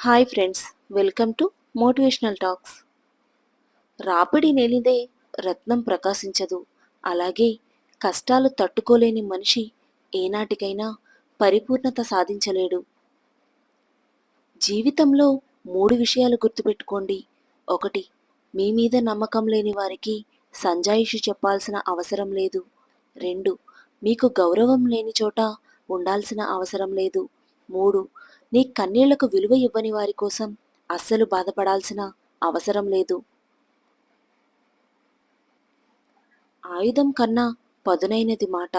Hi friends, welcome to motivational talks. రాపిడి నేలిదే రత్నం ప్రకాశించదు. అలాగే కష్టాలు తట్టుకోలేని మనిషి ఏనాటికైనా పరిపూర్ణత సాధించలేడు. జీవితంలో 3 విషయాలు గుర్తుపెట్టుకోండి. 1. మీ మీద నమ్మకం లేని వారికి సంజాయిషి చెప్పాల్సిన అవసరం లేదు. 2. మీకు గౌరవం లేని చోట ఉండాల్సిన అవసరం లేదు. 3. నీ కన్నీళ్లకు విలువ ఇవ్వని వారి కోసం అస్సలు బాధపడాల్సిన అవసరం లేదు. ఆయుధం కన్నా పదునైనది మాట.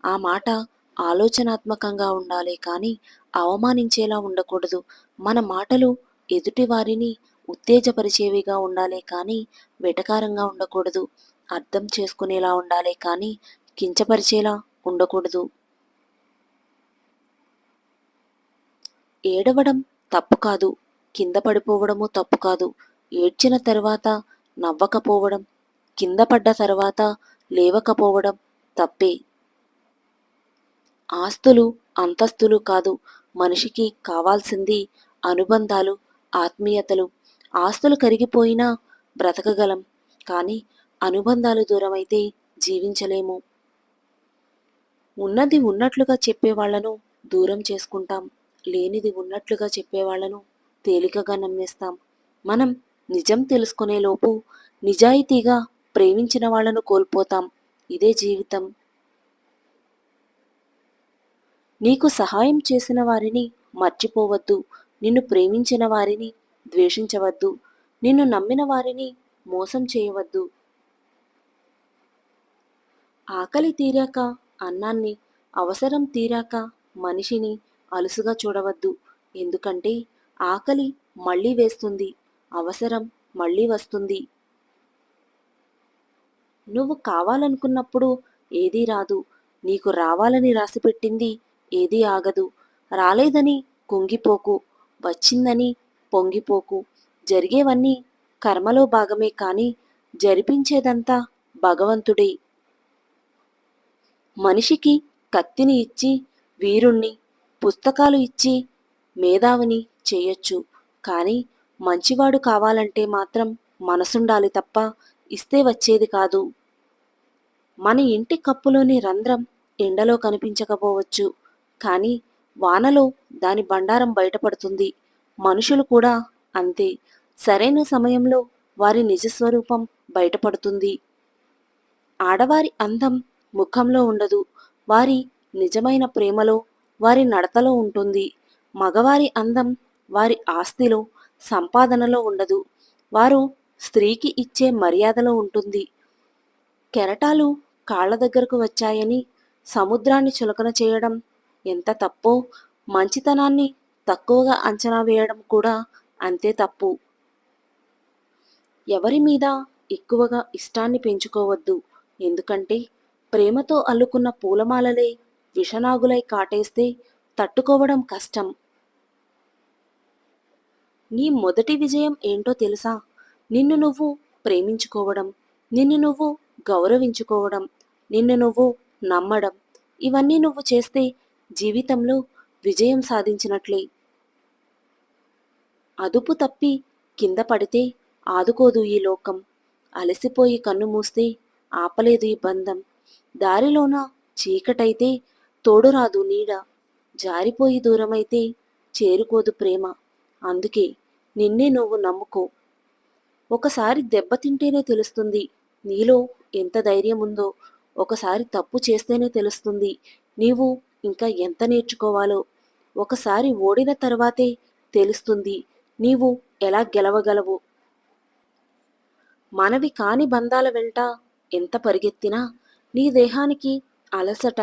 ఆ మాట ఆలోచనాత్మకంగా ఉండాలి కానీ అవమానించేలా ఉండకూడదు. మన మాటలు ఎదుటివారిని ఉత్తేజపరిచేవిగా ఉండాలి కానీ వెటకారంగా ఉండకూడదు. అర్థం చేసుకునేలా ఉండాలి కానీ కించపరిచేలా ఉండకూడదు. ఏడవడం తప్పు కాదు, కింద పడిపోవడము తప్పు కాదు. ఏడ్చిన తరువాత నవ్వకపోవడం, కింద పడ్డ తరువాత లేవకపోవడం తప్పే. ఆస్తులు అంతస్తులు కాదు, మనిషికి కావాల్సింది అనుబంధాలు, ఆత్మీయతలు. ఆస్తులు కరిగిపోయినా బ్రతకగలం కానీ అనుబంధాలు దూరమైతే జీవించలేము. ఉన్నది ఉన్నట్లుగా చెప్పేవాళ్లను దూరం చేసుకుంటాం, లేనిది ఉన్నట్లుగా చెప్పేవాళ్లను తేలికగా నమ్మేస్తాం. మనం నిజం తెలుసుకునేలోపు నిజాయితీగా ప్రేమించిన వాళ్లను కోల్పోతాం. ఇదే జీవితం. నీకు సహాయం చేసిన వారిని మర్చిపోవద్దు. నిన్ను ప్రేమించిన వారిని ద్వేషించవద్దు. నిన్ను నమ్మిన వారిని మోసం చేయవద్దు. ఆకలి తీరాక అన్నాన్ని, అవసరం తీరాక మనిషిని అలుసుగా చూడవద్దు. ఎందుకంటే ఆకలి మళ్ళీ వేస్తుంది, అవసరం మళ్ళీ వస్తుంది. నువ్వు కావాలనుకున్నప్పుడు ఏదీ రాదు. నీకు రావాలని రాసిపెట్టింది ఏదీ ఆగదు. రాలేదని కుంగిపోకు, వచ్చిందని పొంగిపోకు. జరిగేవన్నీ కర్మలో భాగమే కానీ జరిపించేదంతా భగవంతుడే. మనిషికి కత్తిని ఇచ్చి వీరుణ్ణి, పుస్తకాలు ఇచ్చి మేధావిని చేయొచ్చు. కానీ మంచివాడు కావాలంటే మాత్రం మనసుండాలి తప్ప ఇస్తే వచ్చేది కాదు. మన ఇంటి కప్పులోని రంధ్రం ఎండలో కనిపించకపోవచ్చు, కానీ వానలో దాని బండారం బయటపడుతుంది. మనుషులు కూడా అంతే. సరైన సమయంలో వారి నిజస్వరూపం బయటపడుతుంది. ఆడవారి అందం ముఖంలో ఉండదు, వారి నిజమైన ప్రేమలో, వారి నడతలో ఉంటుంది. మగవారి అందం వారి ఆస్తిలో, సంపాదనలో ఉండదు, వారు స్త్రీకి ఇచ్చే మర్యాదలో ఉంటుంది. కెరటాలు కాళ్ల దగ్గరకు వచ్చాయని సముద్రాన్ని చులకన చేయడం ఎంత తప్పో, మంచితనాన్ని తక్కువగా అంచనా వేయడం కూడా అంతే తప్పు. ఎవరి మీద ఎక్కువగా ఇష్టాన్ని పెంచుకోవద్దు. ఎందుకంటే ప్రేమతో అల్లుకున్న పూలమాలలే విషనాగులై కాటేస్తే తట్టుకోవడం కష్టం. నీ మొదటి విజయం ఏంటో తెలుసా? నిన్ను నువ్వు ప్రేమించుకోవడం, నిన్ను నువ్వు గౌరవించుకోవడం, నిన్ను నువ్వు నమ్మడం. ఇవన్నీ నువ్వు చేస్తే జీవితంలో విజయం సాధించినట్లే. అదుపు తప్పి కింద పడితే ఆదుకోదు ఈ లోకం. అలసిపోయి కన్ను మూస్తే ఆపలేదు ఈ బంధం. దారిలోన చీకటైతే తోడురాదు నీడ. జారిపోయి దూరమైతే చేరుకోదు ప్రేమ. అందుకే నిన్నే నువ్వు నమ్ముకో. ఒకసారి దెబ్బతింటేనే తెలుస్తుంది నీలో ఎంత ధైర్యం ఉందో. ఒకసారి తప్పు చేస్తేనే తెలుస్తుంది నీవు ఇంకా ఎంత నేర్చుకోవాలో. ఒకసారి ఓడిన తర్వాతే తెలుస్తుంది నీవు ఎలా గెలవగలవు. మనవి కాని బంధాల వెంట ఎంత పరిగెత్తినా నీ దేహానికి అలసట,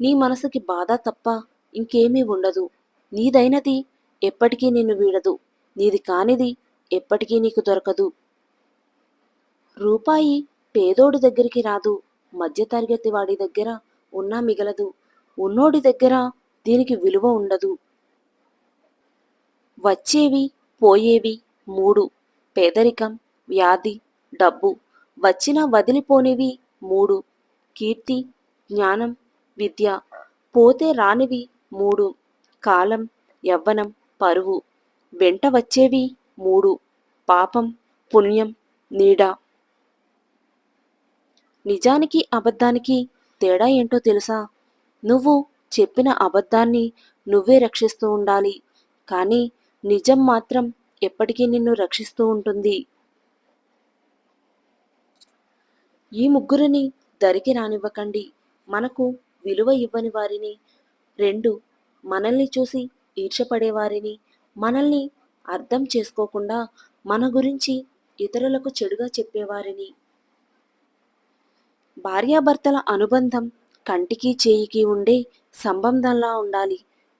నీ మనసుకి బాధ తప్ప ఇంకేమీ ఉండదు. నీదైనది ఎప్పటికీ నిన్ను వీడదు, నీది కానిది ఎప్పటికీ నీకు దొరకదు. రూపాయి పేదోడి దగ్గరికి రాదు, మధ్యతరగతి వాడి దగ్గర ఉన్నా మిగలదు, ఉన్నోడి దగ్గర దీనికి విలువ ఉండదు. వచ్చేవి పోయేవి 3: పేదరికం, వ్యాధి, డబ్బు. వచ్చినా వదిలిపోనివి 3: కీర్తి, జ్ఞానం, విద్య. పోతే రానివి 3: కాలం, యవ్వనం, పరువు. వెంట వచ్చేవి 3: పాపం, పుణ్యం, నీడ. నిజానికి అబద్ధానికి తేడా ఏంటో తెలుసా? నువ్వు చెప్పిన అబద్ధాన్ని నువ్వే రక్షిస్తూ ఉండాలి, కానీ నిజం మాత్రం ఎప్పటికీ నిన్ను రక్షిస్తూ ఉంటుంది. ఈ ముగ్గురిని దరికి రానివ్వకండి. మనకు విలువ ఇవ్వని వారిని. 2: మనల్ని చూసి ఈర్ష్యపడేవారిని. మనల్ని అర్థం చేసుకోకుండా మన గురించి ఇతరులకు చెడుగా చెప్పేవారిని. భార్యాభర్తల అనుబంధం కంటికి చేయికి ఉండే సంబంధంలా ఉండాలి.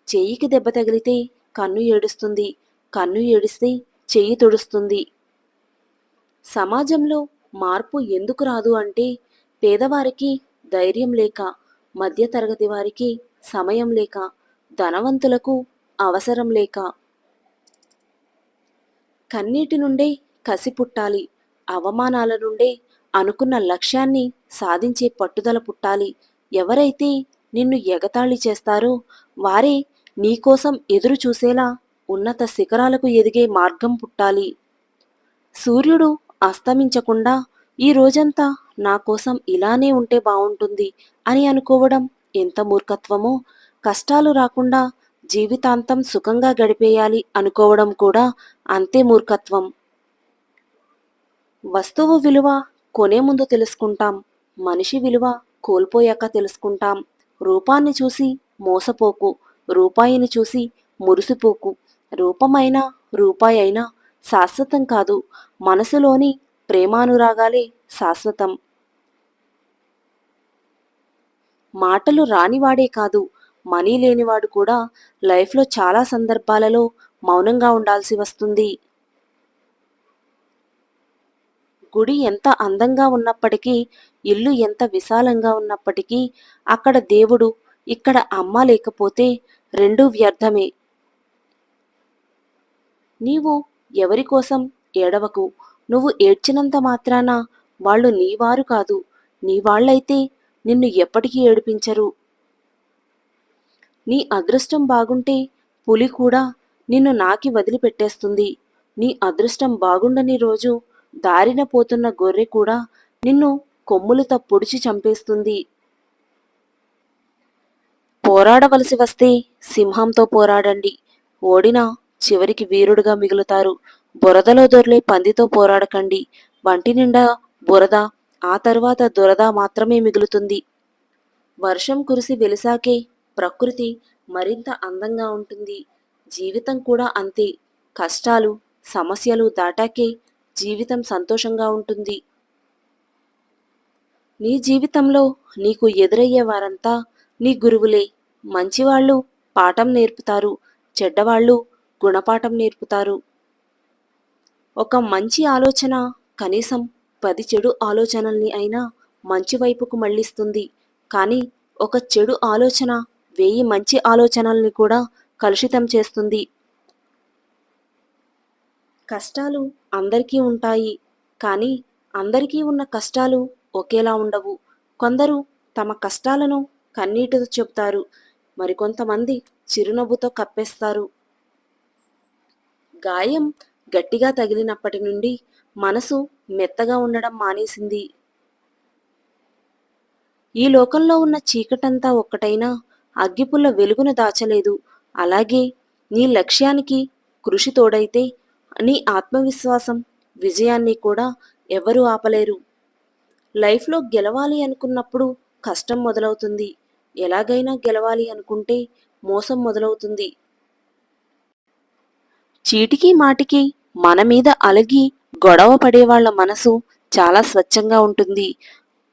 చెయ్యికి దెబ్బ తగిలితే కన్ను ఏడుస్తుంది, కన్ను ఏడిస్తే చెయ్యి తుడుస్తుంది. సమాజంలో మార్పు ఎందుకు రాదు అంటే, పేదవారికి ధైర్యం లేక, మధ్యతరగతి వారికి సమయం లేక, ధనవంతులకు అవసరం లేక. కన్నీటి నుండే కసి పుట్టాలి. అవమానాల నుండే అనుకున్న లక్ష్యాన్ని సాధించే పట్టుదల పుట్టాలి. ఎవరైతే నిన్ను ఎగతాళి చేస్తారో వారే నీకోసం ఎదురు చూసేలా ఉన్నత శిఖరాలకు ఎదిగే మార్గం పుట్టాలి. సూర్యుడు అస్తమించకుండా ఈ రోజంతా నా కోసం ఇలానే ఉంటే బావుంటుంది అని అనుకోవడం ఎంత మూర్ఖత్వమో, కష్టాలు రాకుండా జీవితాంతం సుఖంగా గడిపేయాలి అనుకోవడం కూడా అంతే మూర్ఖత్వం. వస్తువు విలువ కొనే ముందు తెలుసుకుంటాం, మనిషి విలువ కోల్పోయాక తెలుసుకుంటాం. రూపాన్ని చూసి మోసపోకు, రూపాయిని చూసి మురిసిపోకు. రూపమైనా రూపాయి అయినా శాశ్వతం కాదు, మనసులోని ప్రేమానురాగాలే శాశ్వతం. మాటలు రానివాడే కాదు, మనీ లేనివాడు కూడా లైఫ్లో చాలా సందర్భాలలో మౌనంగా ఉండాల్సి వస్తుంది. గుడి ఎంత అందంగా ఉన్నప్పటికీ, ఇల్లు ఎంత విశాలంగా ఉన్నప్పటికీ, అక్కడ దేవుడు, ఇక్కడ అమ్మ లేకపోతే రెండూ వ్యర్థమే. నీవు ఎవరి కోసం ఏడవకు. నువ్వు ఏడ్చినంత మాత్రాన వాళ్ళు నీవారు కాదు. నీ వాళ్ళైతే నిన్ను ఎప్పటికీ ఏడిపించరు. నీ అదృష్టం బాగుంటే పులి కూడా నిన్ను నాకి వదిలిపెట్టేస్తుంది. నీ అదృష్టం బాగుండని రోజు దారిన పోతున్న గొర్రె కూడా నిన్ను కొమ్ములతో పొడిచి చంపేస్తుంది. పోరాడవలసి వస్తే సింహంతో పోరాడండి. ఓడినా చివరికి వీరుడుగా మిగులుతారు. బురదలో దొర్లే పందితో పోరాడకండి. వంటి నిండా బురద, ఆ తరువాత దురద మాత్రమే మిగులుతుంది. వర్షం కురిసి వెలిసాకే ప్రకృతి మరింత అందంగా ఉంటుంది. జీవితం కూడా అంతే. కష్టాలు, సమస్యలు దాటాకే జీవితం సంతోషంగా ఉంటుంది. నీ జీవితంలో నీకు ఎదురయ్యే వారంతా నీ గురువులే. మంచివాళ్ళు పాఠం నేర్పుతారు, చెడ్డవాళ్ళు గుణపాఠం నేర్పుతారు. ఒక మంచి ఆలోచన కనీసం 10 చెడు ఆలోచనల్ని అయినా మంచి వైపుకు మళ్లిస్తుంది. కానీ ఒక చెడు ఆలోచన 1000 మంచి ఆలోచనల్ని కూడా కలుషితం చేస్తుంది. కష్టాలు అందరికీ ఉంటాయి, కానీ అందరికీ ఉన్న కష్టాలు ఒకేలా ఉండవు. కొందరు తమ కష్టాలను కన్నీటితో చెబుతారు, మరికొంతమంది చిరునవ్వుతో కప్పేస్తారు. గాయం గట్టిగా తగిలినప్పటి నుండి మనసు మెత్తగా ఉండడం మానేసింది. ఈ లోకంలో ఉన్న చీకటంతా ఒక్కటైనా అగ్గిపుల్ల వెలుగును దాచలేదు. అలాగే నీ లక్ష్యానికి కృషి తోడైతే నీ ఆత్మవిశ్వాసం, విజయాన్ని కూడా ఎవరూ ఆపలేరు. లైఫ్లో గెలవాలి అనుకున్నప్పుడు కష్టం మొదలవుతుంది. ఎలాగైనా గెలవాలి అనుకుంటే మోసం మొదలవుతుంది. చీటికి మాటికి మన మీద అలిగి గొడవ పడేవాళ్ల మనసు చాలా స్వచ్ఛంగా ఉంటుంది.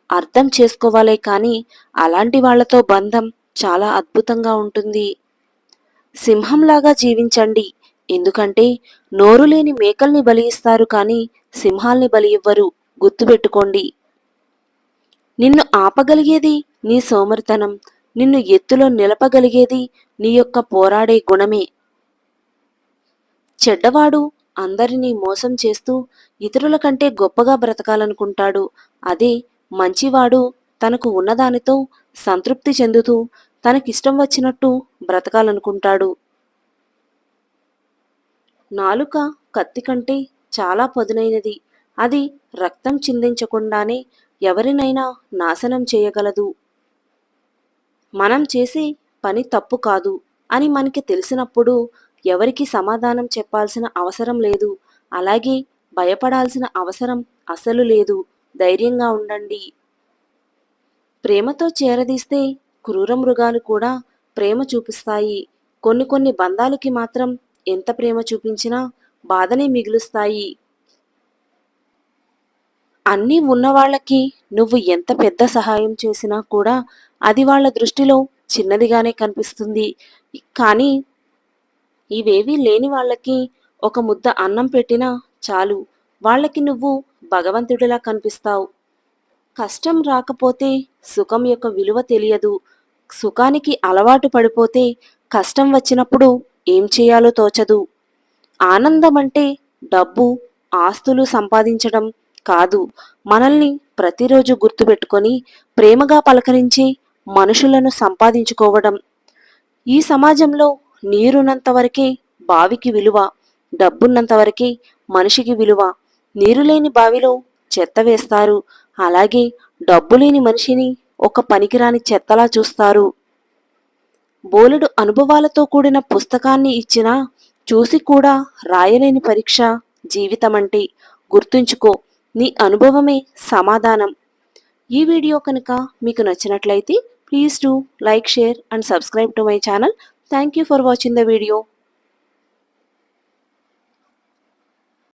అర్థం చేసుకోవాలే కానీ అలాంటి వాళ్లతో బంధం చాలా అద్భుతంగా ఉంటుంది. సింహంలాగా జీవించండి. ఎందుకంటే నోరు లేని మేకల్ని బలి ఇస్తారు కానీ సింహాల్ని బలి ఇవ్వరు. గుర్తుపెట్టుకోండి. నిన్ను ఆపగలిగేది నీ సోమరితనం, నిన్ను ఎత్తులో నిలపగలిగేది నీ యొక్క పోరాడే గుణమే. చెడ్డవాడు అందరినీ మోసం చేస్తూ ఇతరుల కంటే గొప్పగా బ్రతకాలనుకుంటాడు. అదే మంచివాడు తనకు ఉన్నదానితో సంతృప్తి చెందుతూ తనకిష్టం వచ్చినట్టు బ్రతకాలనుకుంటాడు. నాలుక కత్తి కంటే చాలా పదునైనది. అది రక్తం చిందించకుండానే ఎవరినైనా నాశనం చేయగలదు. మనం చేసే పని తప్పు కాదు అని మనకి తెలిసినప్పుడు ఎవరికి సమాధానం చెప్పాల్సిన అవసరం లేదు. అలాగే భయపడాల్సిన అవసరం అసలు లేదు. ధైర్యంగా ఉండండి. ప్రేమతో చేరదీస్తే క్రూర మృగాలు కూడా ప్రేమ చూపిస్తాయి. కొన్ని బంధాలకి మాత్రం ఎంత ప్రేమ చూపించినా బాధనే మిగులుస్తాయి. అన్నీ ఉన్నవాళ్ళకి నువ్వు ఎంత పెద్ద సహాయం చేసినా కూడా అది వాళ్ళ దృష్టిలో చిన్నదిగానే కనిపిస్తుంది. కానీ ఇవేవీ లేని వాళ్ళకి ఒక ముద్ద అన్నం పెట్టినా చాలు. వాళ్ళకి నువ్వు భగవంతుడిలా కనిపిస్తావు. కష్టం రాకపోతే సుఖం యొక్క విలువ తెలియదు. సుఖానికి అలవాటు పడిపోతే కష్టం వచ్చినప్పుడు ఏం చేయాలో తోచదు. ఆనందం అంటే డబ్బు, ఆస్తులు సంపాదించడం కాదు. మనల్ని ప్రతిరోజు గుర్తుపెట్టుకొని ప్రేమగా పలకరించి మనుషులను సంపాదించుకోవడం. ఈ సమాజంలో నీరున్నంత వరకే బావికి విలువ, డబ్బున్నంత వరకే మనిషికి విలువ. నీరు లేని బావిలో చెత్త వేస్తారు. అలాగే డబ్బు లేని మనిషిని ఒక పనికిరాని చెత్తలా చూస్తారు. బోలెడు అనుభవాలతో కూడిన పుస్తకాన్ని ఇచ్చినా చూసి కూడా రాయలేని పరీక్ష జీవితమంటే. గుర్తుంచుకో, నీ అనుభవమే సమాధానం. ఈ వీడియో కనుక మీకు నచ్చినట్లయితే please do like, share and subscribe to my channel. Thank you for watching the video.